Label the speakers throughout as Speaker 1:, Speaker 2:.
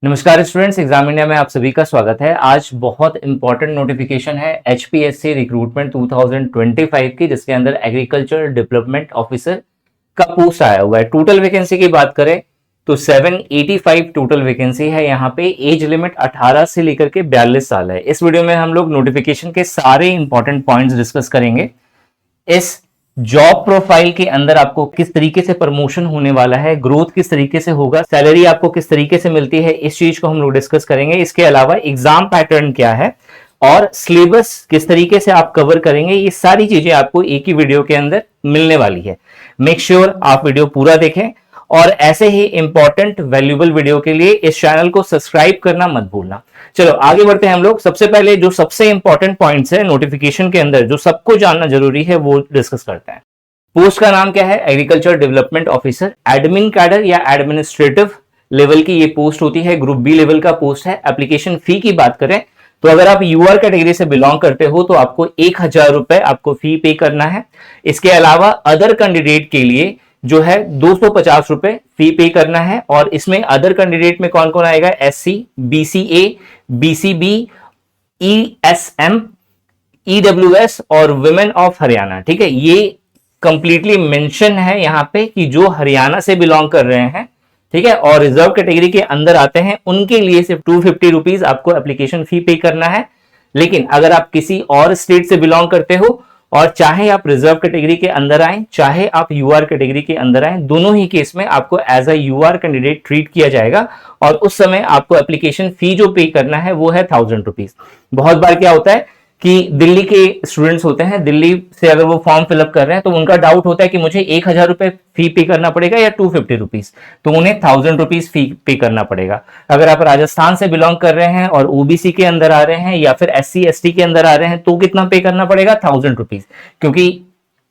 Speaker 1: नमस्कार students, exam India में आप सभी का स्वागत है। आज बहुत इंपॉर्टेंट नोटिफिकेशन है एचपीएससी रिक्रूटमेंट 2025 की, जिसके अंदर एग्रीकल्चर डेवलपमेंट ऑफिसर का पोस्ट आया हुआ है। टोटल वैकेंसी की बात करें तो 785 टोटल वैकेंसी है। यहाँ पे एज लिमिट 18 से लेकर के 42 साल है। इस वीडियो में हम लोग नोटिफिकेशन के सारे इंपॉर्टेंट पॉइंट्स डिस्कस करेंगे। इस जॉब प्रोफाइल के अंदर आपको किस तरीके से प्रमोशन होने वाला है, ग्रोथ किस तरीके से होगा, सैलरी आपको किस तरीके से मिलती है, इस चीज को हम लोग डिस्कस करेंगे। इसके अलावा एग्जाम पैटर्न क्या है और सिलेबस किस तरीके से आप कवर करेंगे, ये सारी चीजें आपको एक ही वीडियो के अंदर मिलने वाली है। मेक श्योर आप वीडियो पूरा देखें और ऐसे ही इंपॉर्टेंट वैल्यूएबल वीडियो के लिए इस चैनल को सब्सक्राइब करना मत भूलना। चलो आगे बढ़ते हैं हम लोग। सबसे पहले जो सबसे इंपॉर्टेंट पॉइंट्स है नोटिफिकेशन के अंदर, जो सबको जानना जरूरी है, वो डिस्कस करते हैं। पोस्ट का नाम क्या है? Agriculture development officer. Admin cadre या एडमिनिस्ट्रेटिव लेवल की ये पोस्ट होती है, ग्रुप बी लेवल का पोस्ट है। एप्लीकेशन फी की बात करें तो अगर आप यूआर कैटेगरी से बिलोंग करते हो तो आपको 1000 रुपए आपको फी पे करना है। इसके अलावा अदर कैंडिडेट के लिए जो है 250 रुपए फी पे करना है। और इसमें अदर कैंडिडेट में कौन कौन आएगा? SC, BCA, BCB, ESM, EWS और वुमेन ऑफ हरियाणा। ठीक है, ये कंप्लीटली मेंशन है यहाँ पे कि जो हरियाणा से बिलोंग कर रहे हैं, ठीक है, और रिजर्व कैटेगरी के अंदर आते हैं, उनके लिए सिर्फ 250 रुपीज आपको एप्लीकेशन फी पे करना है। लेकिन अगर आप किसी और स्टेट से बिलोंग करते हो और चाहे आप रिजर्व कैटेगरी के अंदर आए, चाहे आप यूआर कैटेगरी के अंदर आए, दोनों ही केस में आपको as a UR candidate treat किया जाएगा और उस समय आपको एप्लीकेशन फी जो पे करना है वो है 1000 रुपीज। बहुत बार क्या होता है कि दिल्ली के स्टूडेंट्स होते हैं, दिल्ली से अगर वो फॉर्म फिलअप कर रहे हैं तो उनका डाउट होता है कि मुझे 1000 रुपए फी पे करना पड़ेगा या 250 रुपीज, तो उन्हें 1000 रुपीज फी पे करना पड़ेगा। अगर आप राजस्थान से बिलोंग कर रहे हैं और ओबीसी के अंदर आ रहे हैं या फिर एससी एसटी के अंदर आ रहे हैं तो कितना पे करना पड़ेगा? 1000 रुपीज। क्योंकि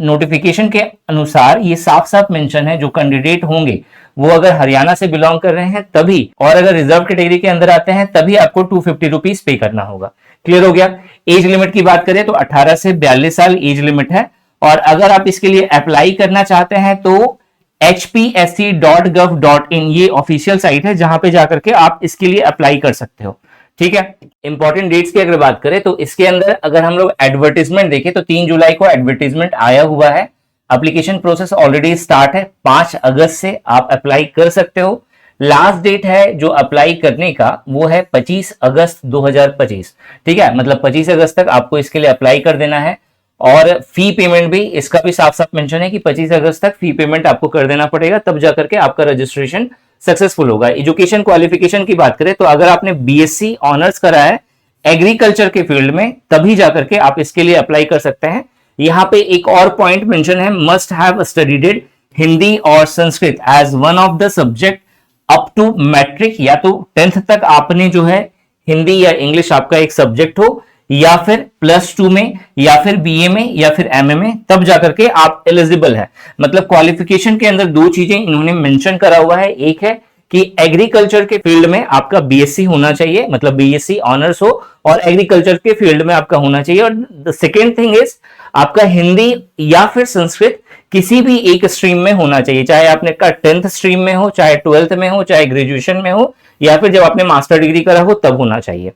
Speaker 1: नोटिफिकेशन के अनुसार ये साफ साफ मेंशन है, जो कैंडिडेट होंगे वो अगर हरियाणा से बिलोंग कर रहे हैं तभी, और अगर रिजर्व कैटेगरी के अंदर आते हैं तभी आपको 250 रुपीज पे करना होगा। क्लियर हो गया? एज लिमिट की बात करें तो 18 से 42 साल एज लिमिट है। और अगर आप इसके लिए अप्लाई करना चाहते हैं तो hpsc.gov.in ये ऑफिशियल साइट है, जहां पे जाकर के आप इसके लिए अप्लाई कर सकते हो। ठीक है, इंपॉर्टेंट डेट्स की अगर बात करें तो इसके अंदर अगर हम लोग एडवर्टीजमेंट देखें तो 3 जुलाई को एडवर्टीजमेंट आया हुआ है। एप्लीकेशन प्रोसेस ऑलरेडी स्टार्ट है, 5 अगस्त से आप अप्लाई कर सकते हो। लास्ट डेट है जो अप्लाई करने का वो है 25 अगस्त 2025। ठीक है, मतलब 25 अगस्त तक आपको इसके लिए अप्लाई कर देना है। और फी पेमेंट भी इसका भी साफ साफ मेंशन है कि 25 अगस्त तक फी पेमेंट आपको कर देना पड़ेगा, तब जाकर के आपका रजिस्ट्रेशन सक्सेसफुल होगा। एजुकेशन क्वालिफिकेशन की बात करें तो अगर आपने बीएससी ऑनर्स करा है एग्रीकल्चर के फील्ड में, तभी जाकर के आप इसके लिए अप्लाई कर सकते हैं। यहाँ पे एक और पॉइंट मेंशन है, मस्ट हैव स्टडीड हिंदी और Sanskrit as one of the subject up to matric, या तो 10th तक आपने जो है हिंदी या इंग्लिश आपका एक सब्जेक्ट हो, या फिर +2 में, या फिर बीए में, या फिर एमए में, तब जाकर के आप एलिजिबल है। मतलब क्वालिफिकेशन के अंदर 2 चीजें इन्होंने मेंशन करा हुआ है। एक है कि एग्रीकल्चर के फील्ड में आपका बीएससी होना चाहिए, मतलब बीएससी ऑनर्स हो और एग्रीकल्चर के फील्ड में आपका होना चाहिए। और द सेकेंड थिंग इज आपका हिंदी या फिर संस्कृत किसी भी एक स्ट्रीम में होना चाहिए, चाहे आपने का 10th स्ट्रीम में हो, चाहे 12th में हो, चाहे ग्रेजुएशन में हो, या फिर जब आपने मास्टर डिग्री करा हो तब होना चाहिए।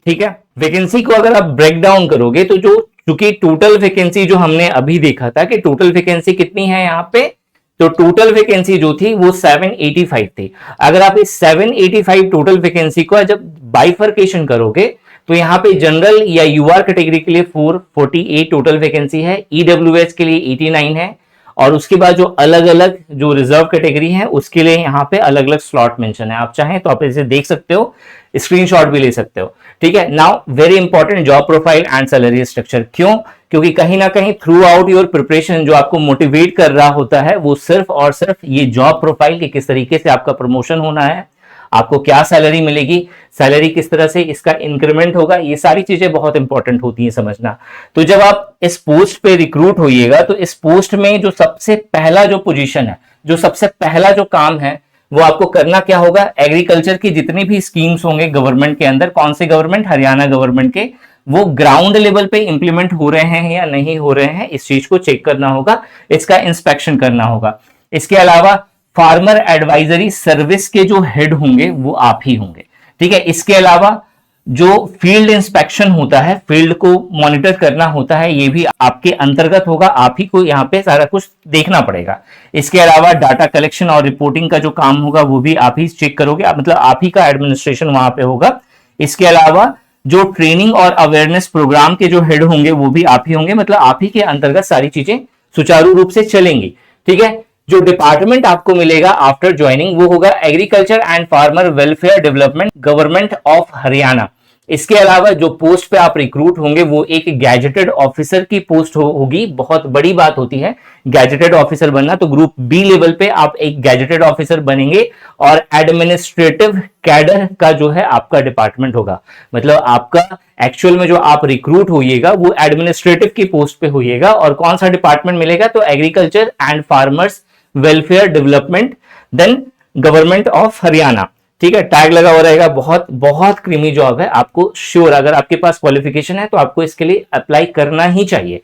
Speaker 1: ठीक है, वैकेंसी को अगर आप ब्रेक डाउन करोगे तो जो चूंकि टोटल वैकेंसी जो हमने अभी देखा था कि टोटल वैकेंसी कितनी है यहाँ पे, तो टोटल वैकेंसी जो थी वो 785 थी। अगर आप इस 785 टोटल वैकेंसी को जब बाइफर्केशन करोगे तो यहाँ पे जनरल या यूआर कैटेगरी के लिए 448 टोटल वैकेंसी है, ईडब्ल्यूएस के लिए 89 है, और उसके बाद जो अलग अलग जो रिजर्व कैटेगरी है उसके लिए यहाँ पे अलग अलग स्लॉट मेंशन है। आप चाहें तो आप इसे देख सकते हो, स्क्रीनशॉट भी ले सकते हो। ठीक है, now very important job profile and salary structure. क्यों? क्योंकि कहीं ना कहीं थ्रू आउट योर प्रिपरेशन जो आपको मोटिवेट कर रहा होता है वो सिर्फ और सिर्फ ये जॉब प्रोफाइल के किस तरीके से आपका प्रमोशन होना है, आपको क्या सैलरी मिलेगी, सैलरी किस तरह से इसका इंक्रीमेंट होगा, ये सारी चीजें बहुत इंपॉर्टेंट होती हैं समझना। तो जब आप इस पोस्ट पे रिक्रूट होइएगा तो इस पोस्ट में जो सबसे पहला जो पोजीशन है, जो सबसे पहला जो काम है, वो आपको करना क्या होगा? एग्रीकल्चर की जितनी भी स्कीम्स होंगे गवर्नमेंट के अंदर, कौन से गवर्नमेंट? हरियाणा गवर्नमेंट के, वो ग्राउंड लेवल पे इंप्लीमेंट हो रहे हैं या नहीं हो रहे हैं, इस चीज को चेक करना होगा, इसका इंस्पेक्शन करना होगा। इसके अलावा फार्मर एडवाइजरी सर्विस के जो हेड होंगे वो आप ही होंगे। ठीक है। इसके अलावा जो फील्ड इंस्पेक्शन होता है, फील्ड को मॉनिटर करना होता है, ये भी आपके अंतर्गत होगा, आप ही को यहाँ पे सारा कुछ देखना पड़ेगा। इसके अलावा डाटा कलेक्शन और रिपोर्टिंग का जो काम होगा वो भी आप ही चेक करोगे, मतलब आप ही का एडमिनिस्ट्रेशन वहां पे होगा। इसके अलावा जो ट्रेनिंग और अवेयरनेस प्रोग्राम के जो हेड होंगे वो भी आप ही होंगे, मतलब आप ही के अंतर्गत सारी चीजें सुचारू रूप से चलेंगी। ठीक है। जो डिपार्टमेंट आपको मिलेगा आफ्टर ज्वाइनिंग वो होगा agriculture and farmer welfare development, government of Haryana. इसके अलावा जो पोस्ट पे आप रिक्रूट होंगे वो एक गैजेटेड ऑफिसर की पोस्ट होगी। बहुत बड़ी बात होती है गैजेटेड ऑफिसर बनना, तो ग्रुप बी लेवल पे आप एक गैजेटेड ऑफिसर बनेंगे और एडमिनिस्ट्रेटिव कैडर का जो है आपका डिपार्टमेंट होगा। मतलब आपका एक्चुअल में जो आप रिक्रूट होइएगा वो एडमिनिस्ट्रेटिव की पोस्ट पे होइएगा। और कौन सा डिपार्टमेंट मिलेगा, तो agriculture and farmers welfare development, then government of Haryana. ठीक है, टैग लगा हुआ रहेगा। बहुत बहुत क्रीमी जॉब है, आपको श्योर अगर आपके पास क्वालिफिकेशन है तो आपको इसके लिए अप्लाई करना ही चाहिए।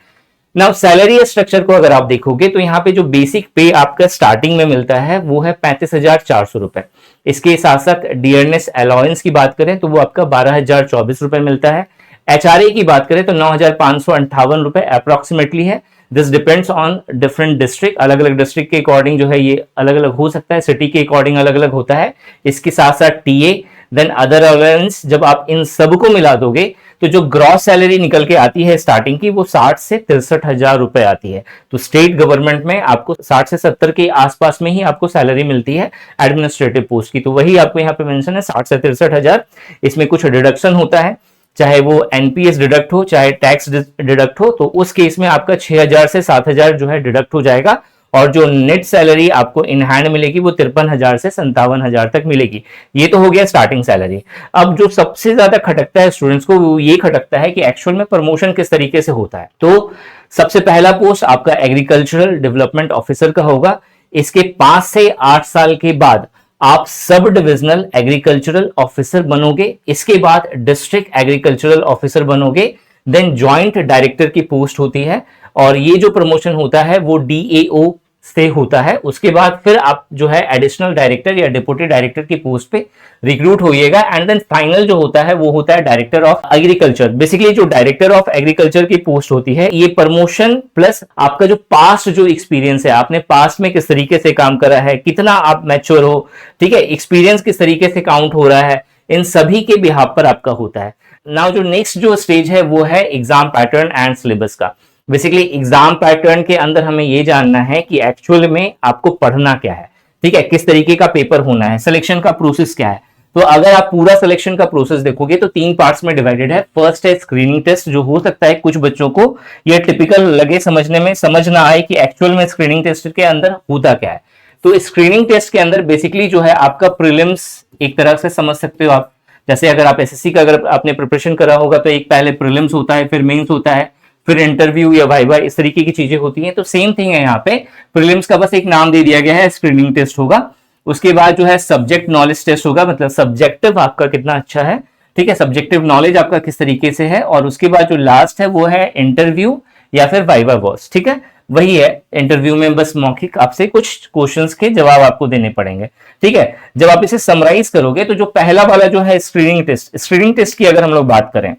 Speaker 1: नाउ सैलरी स्ट्रक्चर को अगर आप देखोगे तो यहाँ पे जो बेसिक पे आपका स्टार्टिंग में मिलता है वो है 35,400 रुपए। इसके साथ साथ डियरनेस अलाउंस की बात करें तो वो आपका 12,024 रुपए मिलता है। एचआरए की बात करें तो 9,558 रुपए अप्रोक्सीमेटली है। This depends on different district, अलग अलग डिस्ट्रिक्ट के अकॉर्डिंग जो है ये अलग अलग हो सकता है, सिटी के अकॉर्डिंग अलग अलग होता है। इसके साथ साथ टीए, देन अदर अलाउंस, जब आप इन सबको मिला दोगे तो जो ग्रॉस सैलरी निकल के आती है स्टार्टिंग की वो 60 से 63,000 रुपए आती है। तो स्टेट गवर्नमेंट में आपको 60 से 70 के आसपास में ही आपको सैलरी मिलती है एडमिनिस्ट्रेटिव पोस्ट की। तो वही आपको यहाँ पे मेंशन है 60 से 63,000। इसमें कुछ डिडक्शन होता है, चाहे वो एनपीएस डिडक्ट हो चाहे टैक्स डिडक्ट हो, तो उस केस में आपका 6,000 से 7,000 जो है डिडक्ट हो जाएगा। और जो नेट सैलरी आपको इन हैंड मिलेगी वो 53,000 से 57,000 तक मिलेगी। ये तो हो गया स्टार्टिंग सैलरी। अब जो सबसे ज्यादा खटकता है स्टूडेंट्स को वो ये खटकता है कि एक्चुअल में प्रमोशन किस तरीके से होता है। तो सबसे पहला पोस्ट आपका एग्रीकल्चरल डेवलपमेंट ऑफिसर का होगा। इसके 5 से 8 साल के बाद आप सब डिविजनल एग्रीकल्चरल ऑफिसर बनोगे। इसके बाद डिस्ट्रिक्ट एग्रीकल्चरल ऑफिसर बनोगे, देन ज्वाइंट डायरेक्टर की पोस्ट होती है। और ये जो प्रमोशन होता है वो डीएओ से होता है। उसके बाद फिर आप जो है एडिशनल डायरेक्टर या डिप्टी डायरेक्टर की पोस्ट पे रिक्रूट होइएगा। एंड देन फाइनल जो होता है वो होता है डायरेक्टर ऑफ एग्रीकल्चर। बेसिकली जो डायरेक्टर ऑफ एग्रीकल्चर की पोस्ट होती है ये प्रमोशन प्लस आपका जो पास्ट जो एक्सपीरियंस है, आपने पास्ट में किस तरीके से काम करा है, कितना आप मैच्योर हो, ठीक है, एक्सपीरियंस किस तरीके से काउंट हो रहा है, इन सभी के बिहाफ पर आपका होता है। नाउ जो नेक्स्ट जो स्टेज है वो है एग्जाम पैटर्न एंड सिलेबस का। बेसिकली एग्जाम पैटर्न के अंदर हमें ये जानना है कि एक्चुअल में आपको पढ़ना क्या है, ठीक है, किस तरीके का पेपर होना है, सिलेक्शन का प्रोसेस क्या है। तो अगर आप पूरा सिलेक्शन का प्रोसेस देखोगे तो 3 पार्ट्स में डिवाइडेड है। फर्स्ट है स्क्रीनिंग टेस्ट, जो हो सकता है कुछ बच्चों को ये टिपिकल लगे, समझने में समझ ना आए कि एक्चुअल में स्क्रीनिंग टेस्ट के अंदर होता क्या है। तो स्क्रीनिंग टेस्ट के अंदर बेसिकली जो है आपका प्रीलिम्स एक तरह से समझ सकते हो आप। जैसे अगर आप एसएससी का अगर आपने प्रिपरेशन करा होगा तो एक पहले प्रीलिम्स होता है, फिर मेंस होता है, फिर इंटरव्यू या वाइवा, इस तरीके की चीजें होती हैं। तो सेम थिंग है यहाँ पे, प्रीलिम्स का बस एक नाम दे दिया गया है, स्क्रीनिंग टेस्ट होगा। उसके बाद जो है सब्जेक्ट नॉलेज टेस्ट होगा, मतलब सब्जेक्टिव आपका कितना अच्छा है, ठीक है, सब्जेक्टिव नॉलेज आपका किस तरीके से है। और उसके बाद जो लास्ट है वो है इंटरव्यू या फिर वाइवा वॉइस, ठीक है, वही है। इंटरव्यू में बस मौखिक आपसे कुछ क्वेश्चंस के जवाब आपको देने पड़ेंगे, ठीक है। जब आप इसे समराइज करोगे तो जो पहला वाला जो है स्क्रीनिंग टेस्ट की अगर हम लोग बात करें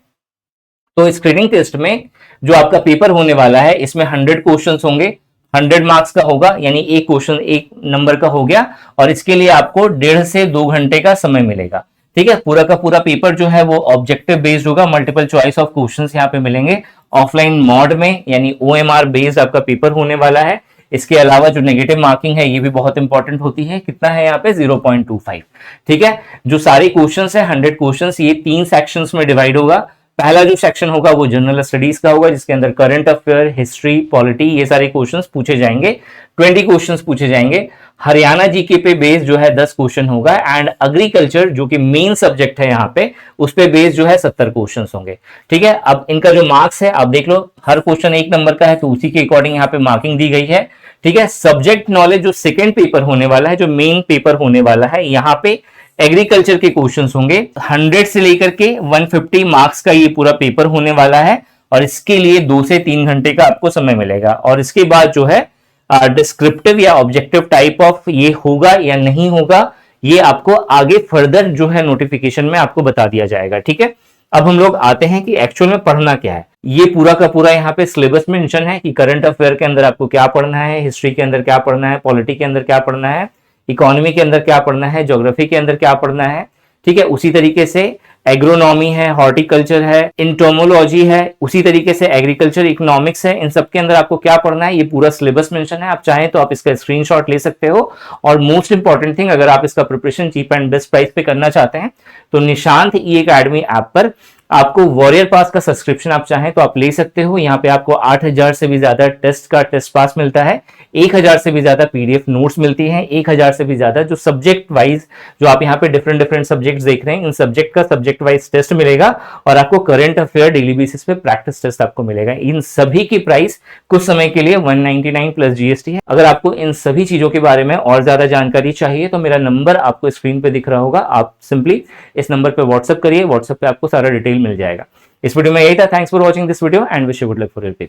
Speaker 1: तो स्क्रीनिंग टेस्ट में जो आपका पेपर होने वाला है इसमें 100 क्वेश्चंस होंगे, 100 मार्क्स का होगा, यानी एक क्वेश्चन 1 नंबर का हो गया। और इसके लिए आपको 1.5 से 2 घंटे का समय मिलेगा, ठीक है। पूरा का पूरा पेपर जो है वो ऑब्जेक्टिव बेस्ड होगा, मल्टीपल चॉइस ऑफ क्वेश्चंस यहाँ पे मिलेंगे ऑफलाइन मोड में, यानी OMR बेस्ड आपका पेपर होने वाला है। इसके अलावा जो नेगेटिव मार्किंग है ये भी बहुत इंपॉर्टेंट होती है, कितना है यहाँ पे 0.25, ठीक है। जो सारे क्वेश्चंस है 100 क्वेश्चंस, ये 3 सेक्शंस में डिवाइड होगा। पहला जो सेक्शन होगा वो जनरल स्टडीज का होगा, जिसके अंदर करंट अफेयर, हिस्ट्री, पॉलिटी, ये सारे क्वेश्चंस पूछे जाएंगे। 20 क्वेश्चंस पूछे जाएंगे। हरियाणा जीके पे बेस जो है 10 क्वेश्चन होगा। एंड एग्रीकल्चर जो कि मेन सब्जेक्ट है यहाँ पे, उस पे बेस जो है 70 क्वेश्चन होंगे, ठीक है। अब इनका जो मार्क्स है आप देख लो, हर क्वेश्चन 1 नंबर का है तो उसी के अकॉर्डिंग यहाँ पे मार्किंग दी गई है, ठीक है। सब्जेक्ट नॉलेज जो सेकेंड पेपर होने वाला है, जो मेन पेपर होने वाला है, यहाँ पे एग्रीकल्चर के क्वेश्चंस होंगे। 100 से लेकर के 150 मार्क्स का ये पूरा पेपर होने वाला है। और इसके लिए 2 से 3 घंटे का आपको समय मिलेगा। और इसके बाद जो है डिस्क्रिप्टिव या ऑब्जेक्टिव टाइप ऑफ ये होगा या नहीं होगा, ये आपको आगे फर्दर जो है नोटिफिकेशन में आपको बता दिया जाएगा। ठीक है, अब हम लोग आते हैं कि एक्चुअल में पढ़ना क्या है। ये पूरा का पूरा यहाँ पे सिलेबस मेंशन है कि करंट अफेयर के अंदर आपको क्या पढ़ना है, हिस्ट्री के अंदर क्या पढ़ना है, पॉलिटी के अंदर क्या पढ़ना है, इकोनॉमी के अंदर क्या पढ़ना है, ज्योग्राफी के अंदर क्या पढ़ना है। ठीक है, उसी तरीके से एग्रोनॉमी है, हॉर्टिकल्चर है, इंटोमोलॉजी है, उसी तरीके से एग्रीकल्चर इकोनॉमिक्स है। इन सब के अंदर आपको क्या पढ़ना है ये पूरा सिलेबस मेंशन है। आप चाहें तो आप इसका स्क्रीनशॉट ले सकते हो। और मोस्ट इंपॉर्टेंट थिंग, अगर आप इसका preparation cheap and best price पे करना चाहते हैं तो निशांत ई एकेडमी ऐप पर आपको वॉरियर पास का सब्सक्रिप्शन आप चाहें तो आप ले सकते हो। यहाँ पे आपको 8000 से भी ज्यादा टेस्ट का टेस्ट पास मिलता है, 1000 से भी ज्यादा पीडीएफ नोट्स मिलती हैं, 1000 से भी ज्यादा जो सब्जेक्ट वाइज जो आप यहाँ पे डिफरेंट डिफरेंट सब्जेक्ट्स देख रहे हैं, इन सब्जेक्ट का सब्जेक्ट वाइज टेस्ट मिलेगा और आपको करंट अफेयर डेली बेसिस पे प्रैक्टिस टेस्ट आपको मिलेगा। इन सभी की प्राइस कुछ समय के लिए 199 प्लस जीएसटी है। अगर आपको इन सभी चीजों के बारे में और ज्यादा जानकारी चाहिए तो मेरा नंबर आपको स्क्रीन पे दिख रहा होगा, आप सिंपली इस नंबर पे व्हाट्सएप करिए, व्हाट्सएप पे आपको सारा डिटेल मिल जाएगा। इस वीडियो में यही था। Thanks for watching this video and wish you good luck for your paper.